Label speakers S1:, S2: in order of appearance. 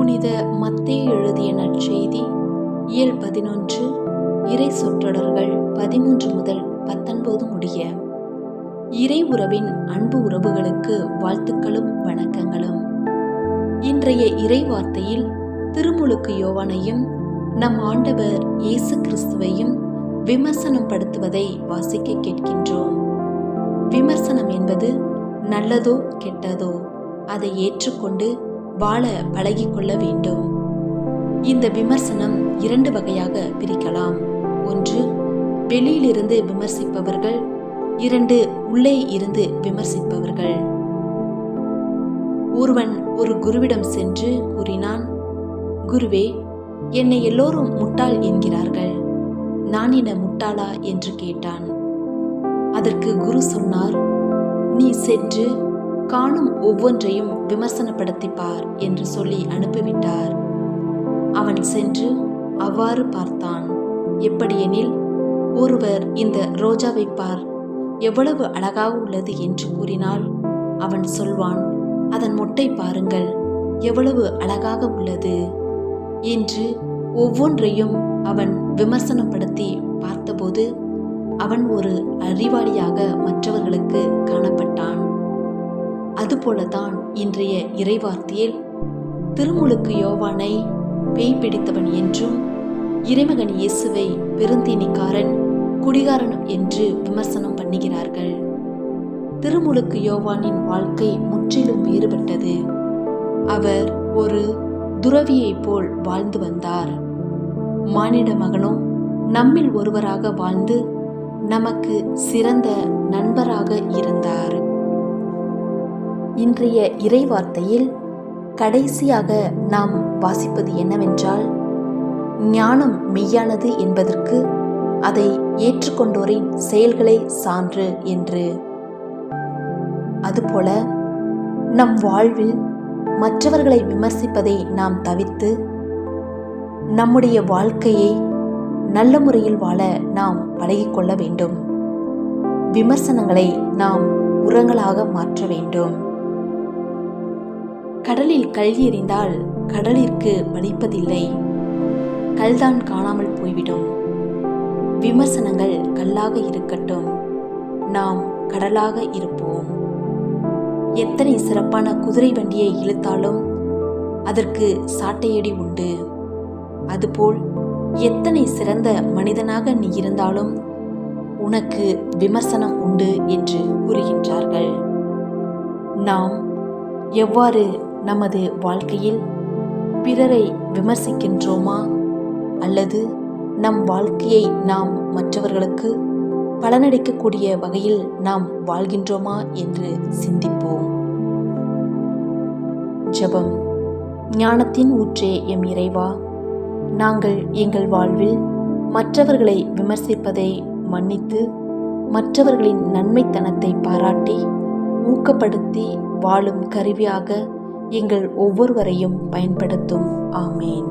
S1: புனித மத்தேயு எழுதிய நற்செய்தி இயல் 11 இறை சொற்றொடர்கள் 13 முதல் 19 முடிய. இறை உறவின் அன்பு உறவுகளுக்கு வாழ்த்துக்களும் வணக்கங்களும். இன்றைய இறை வார்த்தையில் திருமுழுக்கு யோவானையும் நம் ஆண்டவர் இயேசு கிறிஸ்துவையும் விமர்சனம் படுத்துவதை வாசிக்க கேட்கின்றோம். விமர்சனம் என்பது நல்லதோ கெட்டதோ அதை ஏற்றுக்கொண்டு வாழ பழகிக்கொள்ள வேண்டும். இந்த விமர்சனம் 2 வகையாக பிரிக்கலாம். 1, வெளியிலிருந்து விமர்சிப்பவர்கள். 2, உள்ளே இருந்து விமர்சிப்பவர்கள். ஒருவன் ஒரு குருவிடம் சென்று கூறினான், குருவே, என்னை எல்லோரும் முட்டாள் என்கிறார்கள், நான் என்ன முட்டாளா என்று கேட்டான். அதற்கு குரு சொன்னார், நீ சென்று காணும் ஒவ்வொன்றையும் விமர்சனப்படுத்திப்பார் என்று சொல்லி அனுப்பிவிட்டார். அவன் சென்று அவ்வாறு பார்த்தான். எப்படியெனில், ஒருவர் இந்த ரோஜாவை பார், எவ்வளவு அழகாக உள்ளது என்று கூறினால் அவன் சொல்வான், அதன் மொட்டை பாருங்கள், எவ்வளவு அழகாக உள்ளது என்று ஒவ்வொன்றையும் அவன் விமர்சனப்படுத்தி பார்த்தபோது அவன் ஒரு அறிவாளியாக மற்றவர்களுக்கு காணப்பட்டான். அதுபோலதான் இன்றைய இறைவார்த்தையில் திருமுழுக்கு யோவானை பேய் பிடித்தவன் என்றும், இறைமகன் இயேசுவை பெருந்தீனிக்காரன், குடிகாரன் என்று விமர்சனம் பண்ணுகிறார்கள். திருமுழுக்கு யோவானின் வாழ்க்கை முற்றிலும் வேறுபட்டது. அவர் ஒரு துறவியைப் போல் வாழ்ந்து வந்தார். மானிட மகனோ நம்மில் ஒருவராக வாழ்ந்து நமக்கு சிறந்த நண்பராக இருந்தார். இன்றைய இறைவார்த்தையில் கடைசியாக நாம் வாசிப்பது என்னவென்றால், ஞானம் மெய்யானது என்பதற்கு அதை ஏற்றுக்கொண்டோரின் செயல்களே சான்று என்று. அதுபோல நம் வாழ்வில் மற்றவர்களை விமர்சிப்பதை நாம் தவிர்த்து நம்முடைய வாழ்க்கையை நல்ல முறையில் வாழ நாம் பழகிக்கொள்ள வேண்டும். விமர்சனங்களை நாம் உரங்களாக மாற்ற வேண்டும். கடலில் கல் எறிந்தால் கடலிற்கு வலிப்பதில்லை, கல்தான் காணாமல் போய்விடும். விமர்சனங்கள் கல்லாக இருக்கட்டும், நாம் கடலாக இருப்போம். எத்தனை சிறப்பான குதிரை வண்டியை இழுத்தாலும் அதற்கு சாட்டையடி உண்டு. அதுபோல் எத்தனை சிறந்த மனிதனாக நீ இருந்தாலும் உனக்கு விமர்சனம் உண்டு என்று கூறுகின்றார்கள். நாம் எவ்வாறு நமது வாழ்க்கையில் பிறரை விமர்சிக்கின்றோமா, அல்லது நம் வாழ்க்கையை நாம் மற்றவர்களுக்கு பலனளிக்கக்கூடிய வகையில் நாம் வாழ்கின்றோமா என்று சிந்திப்போம். ஜெபம். ஞானத்தின் ஊற்றே எம் இறைவா, நாங்கள் எங்கள் வாழ்வில் மற்றவர்களை விமர்சிப்பதை மன்னித்து மற்றவர்களின் நன்மைத்தனத்தை பாராட்டி ஊக்கப்படுத்தி வாழும் கருவியாக எங்கள் ஒவ்வொருவரையும் பயன்படுத்தும். ஆமேன்.